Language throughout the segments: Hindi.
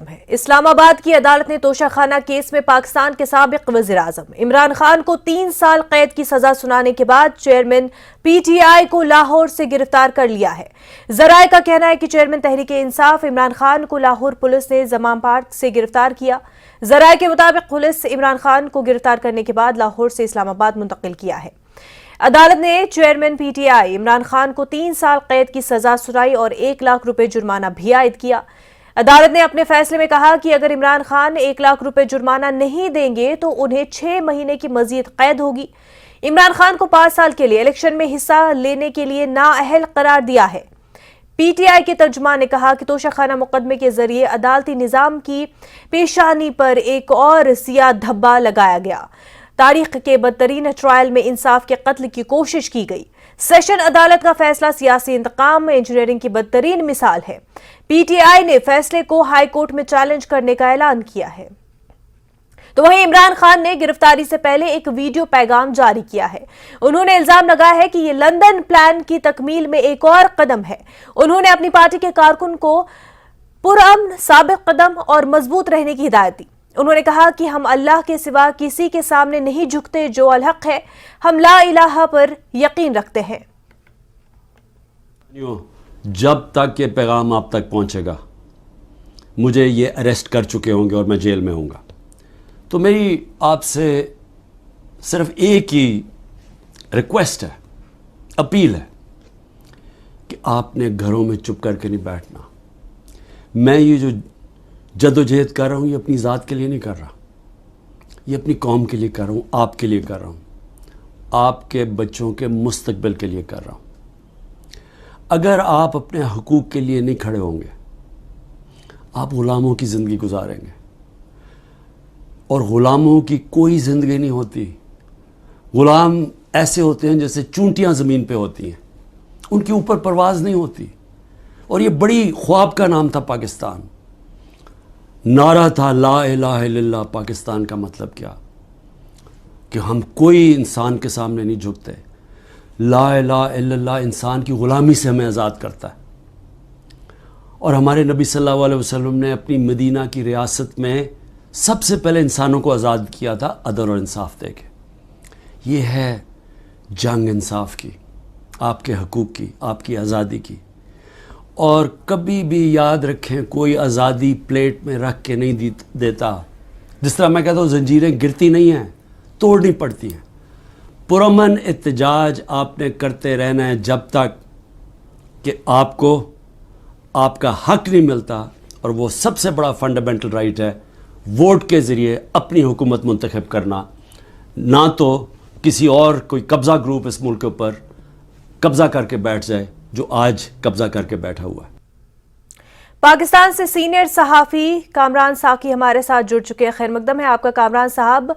है। इस्लामाबाद की अदालत ने तोशाखाना केस में पाकिस्तान के साबिक वज़ीर-ए-आज़म इमरान खान को 3 साल कैद की सजा सुनाने के बाद चेयरमैन पीटीआई को लाहौर से गिरफ्तार कर लिया है। जराए का कहना है कि चेयरमैन तहरीक-ए-इंसाफ इमरान खान को लाहौर पुलिस ने जमान पार्क से गिरफ्तार किया। जराए के मुताबिक पुलिस इमरान खान को गिरफ्तार करने के बाद लाहौर से इस्लामाबाद मुंतकिल किया है। अदालत ने चेयरमैन पीटीआई इमरान खान को 3 साल कैद की सजा सुनाई और 1 लाख रुपए जुर्माना भी आयद किया। अदालत ने अपने फैसले में कहा कि अगर इमरान खान 1 लाख रुपए जुर्माना नहीं देंगे तो उन्हें 6 महीने की मजीद कैद होगी। इमरान खान को 5 साल के लिए इलेक्शन में हिस्सा लेने के लिए नाअहल करार दिया है। पीटीआई के तर्जुमान ने कहा कि तोशाखाना मुकदमे के जरिए अदालती निजाम की पेशानी पर एक और सियाह धब्बा लगाया गया। तारीख के बदतरीन ट्रायल में इंसाफ के कत्ल की कोशिश की गई। सेशन अदालत का फैसला सियासी इंतकाम में इंजीनियरिंग की बदतरीन मिसाल है। पीटीआई ने फैसले को हाई कोर्ट में चैलेंज करने का ऐलान किया है। तो वहीं इमरान खान ने गिरफ्तारी से पहले एक वीडियो पैगाम जारी किया है। उन्होंने इल्जाम लगाया है कि ये लंदन प्लान की तकमील में एक और कदम है। उन्होंने अपनी पार्टी के कारकुन को पुरअमन, साबित कदम और मजबूत रहने की हिदायत दी। उन्होंने कहा कि हम अल्लाह के सिवा किसी के सामने नहीं झुकते जो अलहक है। हम ला इलाहा पर यकीन रखते हैं। जब तक ये पैगाम आप तक पहुंचेगा, मुझे ये अरेस्ट कर चुके होंगे और मैं जेल में होऊंगा। तो मेरी आपसे सिर्फ एक ही रिक्वेस्ट है, अपील है कि आपने घरों में चुप करके नहीं बैठना। मैं ये जो जदोजहद कर रहा हूँ ये अपनी ज़ात के लिए नहीं कर रहा, ये अपनी कौम के लिए कर रहा हूँ, आपके लिए कर रहा हूँ, आपके बच्चों के मुस्तकबिल के लिए कर रहा हूँ। अगर आप अपने हकूक़ के लिए नहीं खड़े होंगे, आप ग़ुलामों की ज़िंदगी गुजारेंगे और ग़ुलामों की कोई ज़िंदगी नहीं होती। ग़ुलाम ऐसे होते हैं जैसे चूंटियाँ ज़मीन पे होती हैं, उनके ऊपर परवाज़ नहीं होती। और ये बड़ी ख्वाब का नाम था पाकिस्तान, नारा था ला इलाहा इल्लल्लाह। पाकिस्तान का मतलब क्या कि हम कोई इंसान के सामने नहीं झुकते। ला इलाहा इल्लल्लाह इंसान की ग़ुलामी से हमें आज़ाद करता है। और हमारे नबी सल्लल्लाहु अलैहि वसल्लम ने अपनी मदीना की रियासत में सबसे पहले इंसानों को आज़ाद किया था अदल और इंसाफ दे के। ये है जंग इंसाफ की, आपके हकूक़ की, आपकी आज़ादी की। और कभी भी याद रखें, कोई आज़ादी प्लेट में रख के नहीं देता। जिस तरह मैं कहता हूँ जंजीरें गिरती नहीं हैं, तोड़नी पड़ती हैं। पुरअमन एहतजाज आपने करते रहना है जब तक कि आपको आपका हक नहीं मिलता। और वो सबसे बड़ा फंडामेंटल राइट है वोट के ज़रिए अपनी हुकूमत मुंतखब करना, ना तो किसी और कोई कब्ज़ा ग्रुप इस मुल्क के ऊपर कब्ज़ा करके बैठ जाए जो आज कब्जा करके बैठा हुआ है। पाकिस्तान से सीनियर सहाफ़ी कामरान साकी हमारे साथ जुड़ चुके हैं। खैर मकदम है आपका कामरान साहब।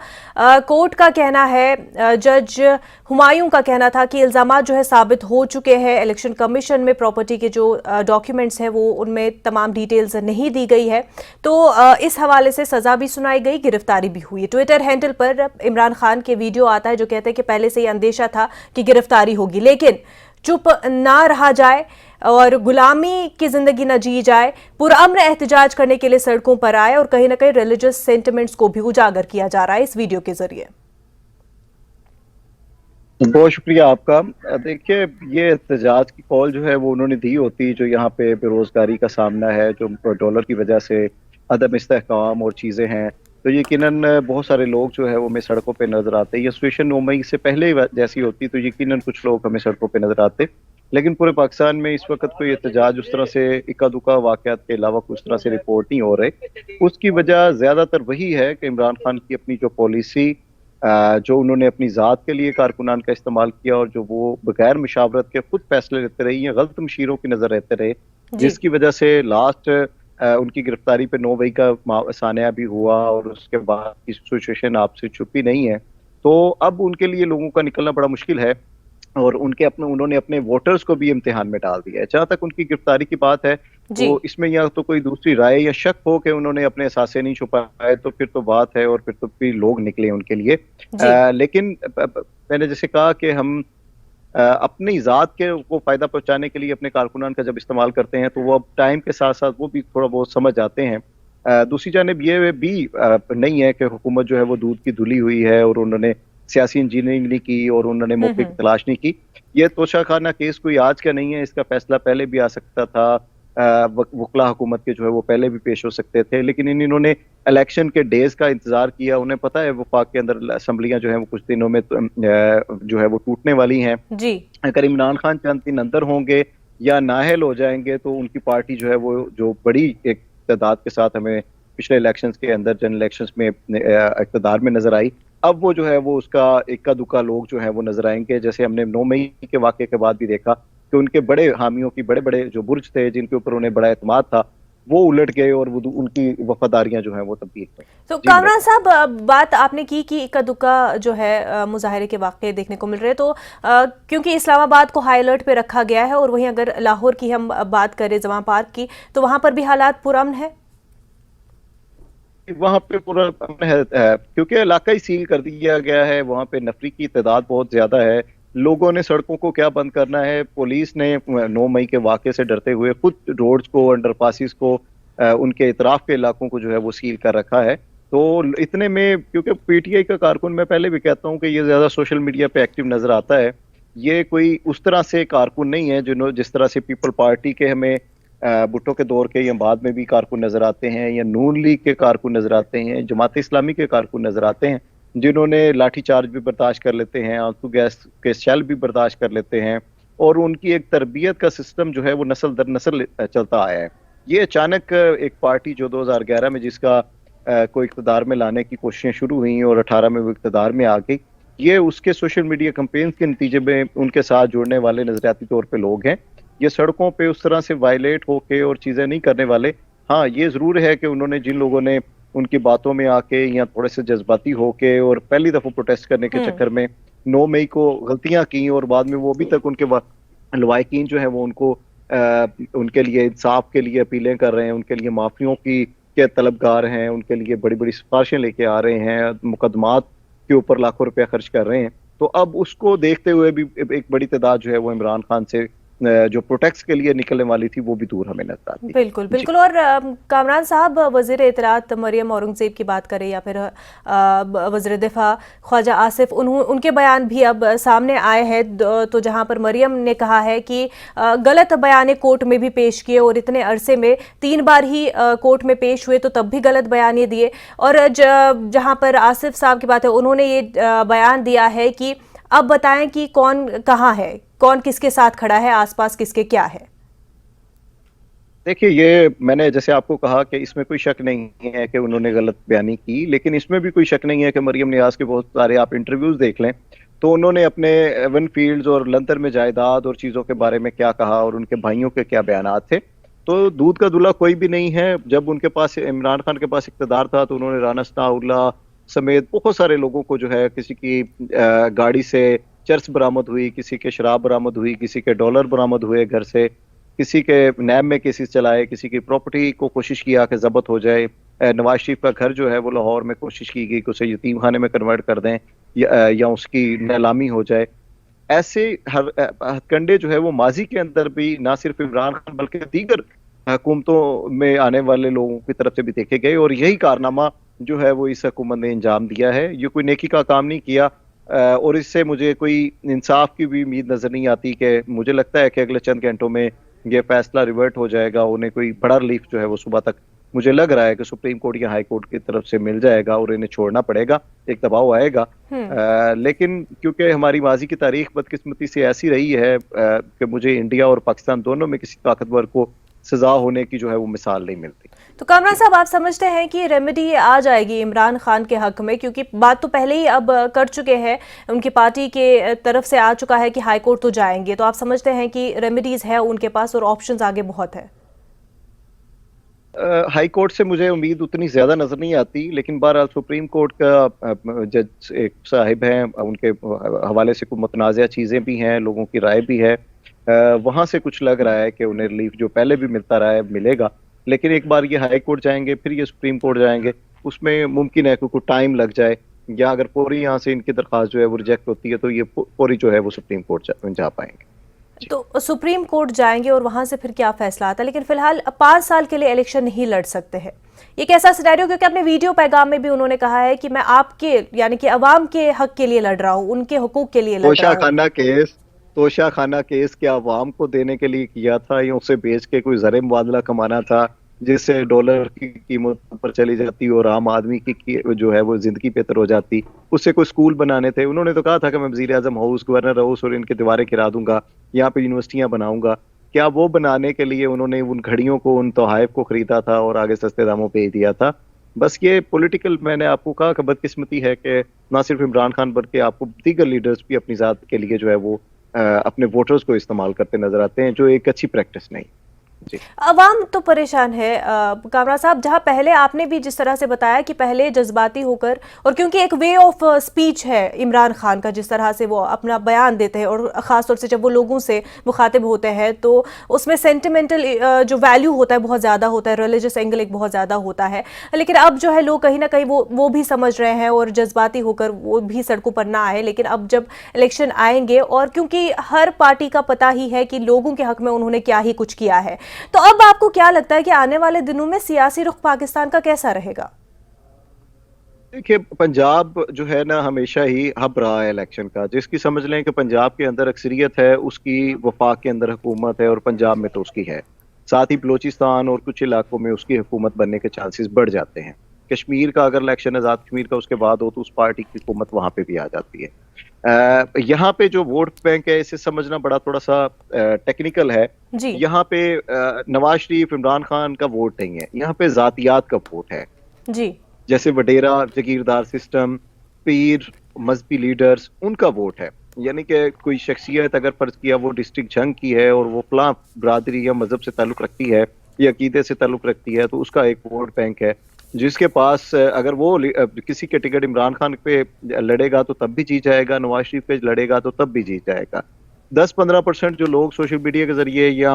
कोर्ट का कहना है, जज हुमायूं का कहना था कि इल्ज़ामात जो है साबित हो चुके हैं। इलेक्शन कमीशन में प्रॉपर्टी के जो डॉक्यूमेंट्स हैं वो उनमें तमाम डिटेल्स नहीं दी गई है। तो इस हवाले से सज़ा भी सुनाई गई, गिरफ्तारी भी हुई। ट्विटर हैंडल पर इमरान खान के वीडियो आता है जो कहते हैं कि पहले से ही अंदेशा था कि गिरफ्तारी होगी, लेकिन चुप ना रहा जाए और गुलामी की जिंदगी न जी जाए। पुरअमन एहतजाज करने के लिए सड़कों पर आए और कहीं ना कहीं रिलीजियस सेंटिमेंट्स को भी उजागर किया जा रहा है इस वीडियो के जरिए। बहुत शुक्रिया आपका। देखिए, ये एहतजाज की कॉल जो है वो उन्होंने दी होती, जो यहाँ पे बेरोजगारी का सामना है, जो डॉलर की वजह से अदम इस्तेहकाम और चीज़ें हैं, तो यकीनन बहुत सारे लोग जो है वो हमें सड़कों पे नज़र आते हैं। ये सिचुएशन 9 मई से पहले जैसी होती तो यकीनन कुछ लोग हमें सड़कों पे नज़र आते, लेकिन पूरे पाकिस्तान में इस वक्त कोई एहतजाज उस तरह से इक्का दुक्का वाक़यात के अलावा उस तरह से रिपोर्ट नहीं हो रहे। उसकी वजह ज़्यादातर वही है कि इमरान खान की अपनी जो पॉलिसी जो उन्होंने अपनी ज़ात के लिए कारकुनान का इस्तेमाल किया और जो वो बगैर मशावरत के खुद फैसले लेते रहे या गलत मशीरों की नज़र रहते रहे, जिसकी वजह से लास्ट उनकी गिरफ्तारी पे 9 मई का सानिया भी हुआ और उसके बाद की सिचुएशन आपसे छुपी नहीं है। तो अब उनके लिए लोगों का निकलना बड़ा मुश्किल है और उन्होंने अपने वोटर्स को भी इम्तिहान में डाल दिया है। जहाँ तक उनकी गिरफ्तारी की बात है, तो इसमें या तो कोई दूसरी राय या शक हो कि उन्होंने अपने असासे नहीं छुपाए तो फिर तो बात है और फिर तो भी लोग निकले उनके लिए। लेकिन मैंने जैसे कहा कि हम अपनी ज़ात के को फ़ायदा पहुंचाने के लिए अपने कारकुनान का जब इस्तेमाल करते हैं तो वो अब टाइम के साथ साथ वो भी थोड़ा बहुत समझ आते हैं दूसरी जानिब ये भी नहीं है कि हुकूमत जो है वो दूध की धुली हुई है और उन्होंने सियासी इंजीनियरिंग नहीं की और उन्होंने मौके की तलाश नहीं की। ये तोशाखाना केस कोई आज का नहीं है, इसका फैसला पहले भी आ सकता था। वकला हुकूमत के जो है वो पहले भी पेश हो सकते थे, लेकिन इन्होंने इलेक्शन के डेज का इंतजार किया। उन्हें पता है वफाक के अंदर असम्बलियां जो है वो कुछ दिनों में जो है वो टूटने वाली हैं। जी। अगर इमरान खान चंद दिन अंदर होंगे या नाअहल हो जाएंगे तो उनकी पार्टी जो है वो जो बड़ी एक तादाद के साथ हमें पिछले इलेक्शंस के अंदर जनरल इलेक्शंस में इक़्तिदार में नजर आई, अब वो जो है वो उसका इक्का दुक्का लोग जो है वो नजर आएंगे। जैसे हमने 9 मई के वाक़े के बाद भी देखा कि उनके बड़े हामियों की बड़े बड़े जो बुर्ज थे जिनके ऊपर उन्हें बड़ा एतमाद था वो उलट गए और वो उनकी वफादारियां जो हैं वो तब्दील हुई। तो जी कामरान साहब, बात आपने की कि इक्का दुक्का जो है मुजाहरे के वाक़े देखने को मिल रहे हैं, तो क्योंकि इस्लामाबाद को हाई अलर्ट पे रखा गया है और वहीं अगर लाहौर की हम बात करें जवां पार्क की, तो वहां पर भी हालात पुरअमन है। वहाँ पे पूरा है, क्योंकि इलाका ही सील कर दिया गया है। वहाँ पे नफरी की तादाद बहुत ज्यादा है। लोगों ने सड़कों को क्या बंद करना है, पुलिस ने 9 मई के वाक़े से डरते हुए खुद रोड्स को, अंडरपासिस को, उनके इतराफ के इलाकों को जो है वो सील कर रखा है। तो इतने में, क्योंकि पीटीआई का कारकुन, मैं पहले भी कहता हूँ कि ये ज्यादा सोशल मीडिया पे एक्टिव नजर आता है। ये कोई उस तरह से कारकुन नहीं है जिस तरह से पीपल पार्टी के हमें भुट्टो के दौर के या बाद में भी कारकुन नजर आते हैं, या नून लीग के कारकुन नजर आते हैं, जमात इस्लामी के कारकुन नजर आते हैं, जिन्होंने लाठीचार्ज भी बर्दाश्त कर लेते हैं, आंसू गैस के शेल भी बर्दाश्त कर लेते हैं, और उनकी एक तरबियत का सिस्टम जो है वो नस्ल दर नस्ल चलता आया है। ये अचानक एक पार्टी जो 2011 में जिसका को इक़्तिदार में लाने की कोशिशें शुरू हुई और 18 में वो इक़्तिदार में आ गई, ये उसके सोशल मीडिया कैंपेन्स के नतीजे में उनके साथ जुड़ने वाले नजरियाती तौर पे लोग हैं। ये सड़कों पे उस तरह से वायलेट होके और चीजें नहीं करने वाले। हाँ, ये जरूर है कि उन्होंने, जिन लोगों ने उनकी बातों में आके या थोड़े से जज्बाती होके और पहली दफा प्रोटेस्ट करने के चक्कर में 9 मई को गलतियां की, और बाद में वो अभी तक उनके लवाकिन जो है वो उनको उनके लिए इंसाफ के लिए अपीलें कर रहे हैं, उनके लिए माफियों की के तलबगार हैं, उनके लिए बड़ी बड़ी सिफारिशें लेके आ रहे हैं, मुकदमात के ऊपर लाखों रुपया खर्च कर रहे हैं। तो अब उसको देखते हुए भी एक बड़ी तादाद जो है वो इमरान खान से जो प्रोटेक्ट के लिए निकलने वाली थी वो भी दूर हमें नजर आती है। बिल्कुल बिल्कुल। और कामरान साहब, वज़ीर इत्तलात मरियम औरंगज़ेब की बात करें या फिर वज़ीर दिफा ख्वाजा आसिफ, उनके बयान भी अब सामने आए हैं। तो जहां पर मरियम ने कहा है कि गलत बयान कोर्ट में भी पेश किए और इतने अरसे में 3 बार ही कोर्ट में पेश हुए तो तब भी गलत बयान दिए। और जहां पर आसिफ साहब की बात है, उन्होंने ये बयान दिया है कि अब बताएं कि कौन कहाँ है, कौन किसके साथ खड़ा है, आसपास किसके क्या है। देखिए, ये मैंने जैसे आपको कहा कि इसमें कोई शक नहीं है कि उन्होंने गलत बयानी की, लेकिन इसमें भी कोई शक नहीं है कि मरियम नियाज के बहुत सारे आप इंटरव्यूज देख लें तो उन्होंने अपने एवन फील्ड्स और लंदर में जायदाद और चीज़ों के बारे में क्या कहा और उनके भाइयों के क्या बयानात थे। तो दूध का दूल्हा कोई भी नहीं है। जब उनके पास, इमरान खान के पास इक़्तिदार था, तो उन्होंने राना सनाउल्लाह समेत बहुत सारे लोगों को जो है, किसी की गाड़ी से चर्च बरामद हुई, किसी के शराब बरामद हुई, किसी के डॉलर बरामद हुए घर से, किसी के नैब में केसेस चलाए, किसी की प्रॉपर्टी को कोशिश किया कि जब्त हो जाए। नवाज शरीफ का घर जो है वो लाहौर में कोशिश की गई कि उसे यतीम खाने में कन्वर्ट कर दें या उसकी नीलामी हो जाए। ऐसे हथकंडे जो है वो माजी के अंदर भी ना सिर्फ इमरान खान बल्कि दीगर हुकूमतों में आने वाले लोगों की तरफ से भी देखे गए, और यही कारनामा जो है वो इस हुकूमत ने अंजाम दिया है। ये कोई नेकी का काम नहीं किया, और इससे मुझे कोई इंसाफ की भी उम्मीद नजर नहीं आती। कि मुझे लगता है कि अगले चंद घंटों में ये फैसला रिवर्ट हो जाएगा, उन्हें कोई बड़ा रिलीफ जो है वो सुबह तक मुझे लग रहा है कि सुप्रीम कोर्ट या हाई कोर्ट की तरफ से मिल जाएगा और इन्हें छोड़ना पड़ेगा, एक दबाव आएगा। लेकिन क्योंकि हमारी माजी की तारीख बदकिस्मती से ऐसी रही है कि मुझे इंडिया और पाकिस्तान दोनों में किसी ताकतवर को सजा होने की जो है वो मिसाल नहीं मिलती। तो कामरान साहब, आप समझते हैं कि रेमेडी आ जाएगी इमरान खान के हक में, क्योंकि बात तो पहले ही अब कर चुके हैं, उनकी पार्टी के तरफ से आ चुका है कि हाई कोर्ट तो जाएंगे, तो आप समझते हैं कि रेमेडीज है उनके पास और ऑप्शंस आगे बहुत है? हाई कोर्ट से मुझे उम्मीद उतनी ज्यादा नजर नहीं आती, लेकिन बहरहाल सुप्रीम कोर्ट का जज एक साहिब हैं, उनके हवाले से कुछ मुतनाज़ा चीजें भी हैं, लोगों की राय भी है। वहां से कुछ लग रहा है कि उन्हें रिलीफ जो पहले भी मिलता रहा है मिलेगा, लेकिन एक बार ये हाई कोर्ट जाएंगे फिर ये सुप्रीम कोर्ट जाएंगे, उसमें मुमकिन है कि कुछ टाइम लग जाए, या अगर पूरी यहाँ से इनकी दरख्वास्त जो है वो रिजेक्ट होती है तो ये पूरी जो है वो सुप्रीम कोर्ट जा पाएंगे। तो सुप्रीम कोर्ट जाएंगे और वहां से फिर क्या फैसला आता है, लेकिन फिलहाल 5 साल के लिए इलेक्शन नहीं लड़ सकते हैं। ये कैसा सिनेरियो, क्योंकि अपने वीडियो पैगाम में भी उन्होंने कहा है कि मैं आपके यानी कि अवाम के हक के लिए लड़ रहा हूँ, उनके हुकूक के लिए लड़ रहा हूँ। तोशा खाना केस क्या अवाम को देने के लिए किया था या उसे बेच के कोई ज़र मुबादला कमाना था जिससे डॉलर की कीमत ऊपर चली जाती और आम आदमी की जो है वो जिंदगी बेहतर हो जाती। उससे कोई स्कूल बनाने थे, उन्होंने तो कहा था कि मैं वजीर आजम हाउस, गवर्नर हाउस और इनके दीवारें गिरा दूंगा, यहाँ पे यूनिवर्सिटियां बनाऊंगा। क्या वो बनाने के लिए उन्होंने उन घड़ियों को, उन तोहाइफ को खरीदा था और आगे सस्ते दामों पे दिया था? बस ये पॉलिटिकल, मैंने आपको कहा कि बदकिस्मती है कि ना सिर्फ इमरान खान बल्कि आपको दीगर लीडर्स भी अपनी जात के लिए जो है वो अपने वोटर्स को इस्तेमाल करते नजर आते हैं, जो एक अच्छी प्रैक्टिस नहीं। अवाम तो परेशान है कामरान साहब, जहां पहले आपने भी जिस तरह से बताया कि पहले जज्बाती होकर, और क्योंकि एक वे ऑफ स्पीच है इमरान खान का, जिस तरह से वो अपना बयान देते हैं और ख़ासतौर से जब वो लोगों से मुखातिब होते हैं तो उसमें सेंटिमेंटल जो वैल्यू होता है बहुत ज़्यादा होता है, रिलीजियस एंगल एक बहुत ज़्यादा होता है। लेकिन अब जो है लोग कहीं ना कहीं वो भी समझ रहे हैं और जज्बाती होकर वो भी सड़कों पर ना आए। लेकिन अब जब इलेक्शन आएंगे, और क्योंकि हर पार्टी का पता ही है कि लोगों के हक में उन्होंने क्या ही कुछ किया है, तो अब आपको क्या लगता है कि आने वाले दिनों में सियासी रुख पाकिस्तान का कैसा रहेगा? देखिए, पंजाब जो है ना हमेशा ही हब रहा है इलेक्शन का। जिसकी समझ लें कि पंजाब के अंदर अक्सरियत है, उसकी वफाक के अंदर हुकूमत है, और पंजाब में तो उसकी है। साथ ही बलोचिस्तान और कुछ इलाकों में उसकी हुकूमत बनने के चांसेस बढ़ जाते हैं। कश्मीर का अगर इलेक्शन आज़ाद कश्मीर का उसके बाद हो तो उस पार्टी की हुकूमत वहां पे भी आ जाती है। यहाँ पे जो वोट बैंक है इसे समझना बड़ा थोड़ा सा टेक्निकल है। जी यहाँ पे नवाज शरीफ, इमरान खान का वोट नहीं है, यहाँ पे जातियात का वोट है। जी जैसे वडेरा जगीरदार सिस्टम, पीर, मजहबी लीडर्स, उनका वोट है। यानी कि कोई शख्सियत अगर फर्ज किया वो डिस्ट्रिक्ट जंग की है और वो फलां बरादरी या मजहब से ताल्लुक रखती है या अकीदे से ताल्लुक रखती है, तो उसका एक वोट बैंक है जिसके पास अगर वो किसी के टिकट इमरान खान पे लड़ेगा तो तब भी जीत जाएगा, नवाज शरीफ पे लड़ेगा तो तब भी जीत जाएगा। 10-15% जो लोग सोशल मीडिया के जरिए या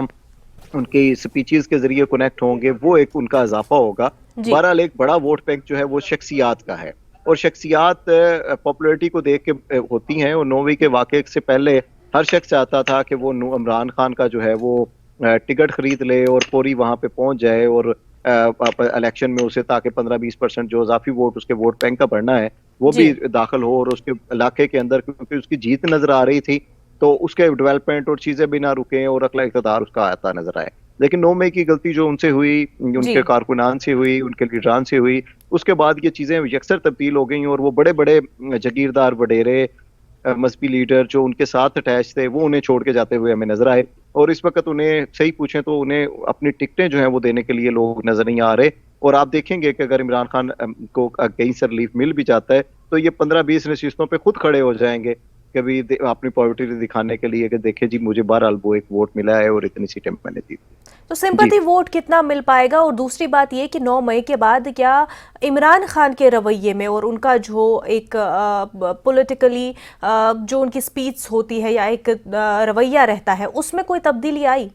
उनकी स्पीचेस के जरिए कनेक्ट होंगे, वो एक उनका इजाफा होगा। बहरहाल एक बड़ा वोट बैंक जो है वो शख्सियात का है, और शख्सियात पॉपुलरिटी को देख के होती हैं। और 9वीं के वाक़े से पहले हर शख्स चाहता था कि वो इमरान खान का जो है वो टिकट खरीद ले और पूरी वहां पे पहुंच जाए और इलेक्शन में उसे, ताकि 15-20% जो इजाफी वोट उसके वोट बैंक का बढ़ना है वो भी दाखिल हो, और उसके इलाके के अंदर क्योंकि उसकी जीत नजर आ रही थी तो उसके डेवलपमेंट और चीजें भी ना रुके और अगला इक़्तिदार उसका आता नजर आए। लेकिन 9 मई की गलती जो उनसे हुई, उनके कारकुनान से हुई, उनके लीडरान से हुई, उसके बाद ये चीजें यकसर तब्दील हो गई और वो बड़े बड़े जगीरदार, वडेरे, मजहबी लीडर जो उनके साथ अटैच थे वो उन्हें छोड़ के जाते हुए हमें नजर आए। और इस वक्त उन्हें सही पूछें तो उन्हें अपनी टिकटें जो हैं वो देने के लिए लोग नजर नहीं आ रहे। और आप देखेंगे कि अगर इमरान खान को कहीं से रिलीफ मिल भी जाता है तो ये 15-20 नशिस्तों पे खुद खड़े हो जाएंगे कभी अपनी पॉपुलरिटी दिखाने के लिए कि देखे जी मुझे बहरहाल वो एक वोट मिला है और इतनी सीटें मैंने जीती। तो सिंपैथी वोट कितना मिल पाएगा? और दूसरी बात ये कि 9 मई के बाद क्या इमरान खान के रवैये में और उनका जो एक पॉलिटिकली जो उनकी स्पीच होती है या एक रवैया रहता है उसमें कोई तब्दीली आई?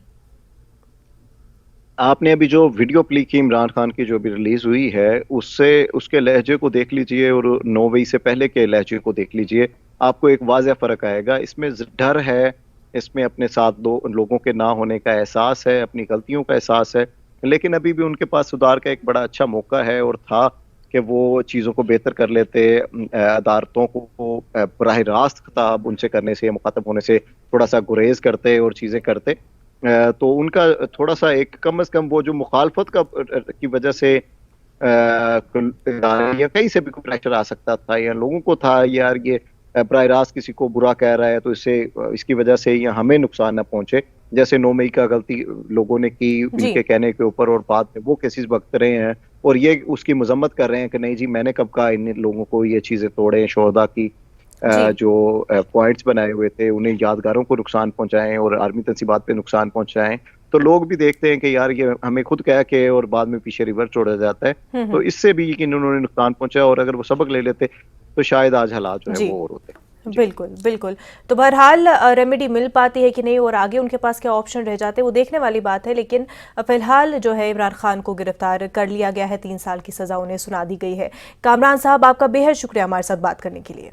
आपने अभी जो वीडियो प्ले की इमरान खान की जो भी रिलीज हुई है उससे उसके लहजे को देख लीजिए और 9 मई से पहले के लहजे को देख लीजिए, आपको एक वाज़ेह फर्क आएगा। इसमें डर है, इसमें अपने साथ लोगों के ना होने का एहसास है, अपनी गलतियों का एहसास है, लेकिन अभी भी उनके पास सुधार का एक बड़ा अच्छा मौका है और था कि वो चीज़ों को बेहतर कर लेते। अदालतों को बराह रास्त खिताब उनसे करने से, मुखातब होने से थोड़ा सा गुरेज करते और चीज़ें करते, तो उनका थोड़ा सा एक कम से कम वो जो मुखालफत की वजह से या कहीं से भी कोई प्रेशर आ सकता था या लोगों को था यार ये बराह रास्त किसी को बुरा कह रहा है तो इसकी वजह से या हमें नुकसान न पहुंचे, जैसे 9 मई का गलती लोगों ने की इनके कहने के ऊपर और बाद में वो केसेस भगत रहे हैं और ये उसकी मजम्मत कर रहे हैं कि नहीं जी मैंने कब कहा इन लोगों को ये चीजें तोड़े, शोहदा की जो पॉइंट्स बनाए हुए थे उन्हें यादगारों को नुकसान पहुंचाएं और आर्मी तंसीबात पे नुकसान पहुंचाएं। तो लोग भी देखते हैं कि यार ये हमें खुद कह के और बाद में पीछे रिवर्स छोड़ा जाता है, तो इससे भी यकीन उन्होंने नुकसान पहुंचाया और अगर वो सबक ले लेते तो शायद आज हालात जो है वो और होते। बिल्कुल बिल्कुल। तो बहरहाल रेमेडी मिल पाती है कि नहीं और आगे उनके पास क्या ऑप्शन रह जाते हैं वो देखने वाली बात है। लेकिन फिलहाल जो है इमरान खान को गिरफ्तार कर लिया गया है, 3 साल की सजा उन्हें सुना दी गई है। कामरान साहब आपका बेहद शुक्रिया हमारे साथ बात करने के लिए।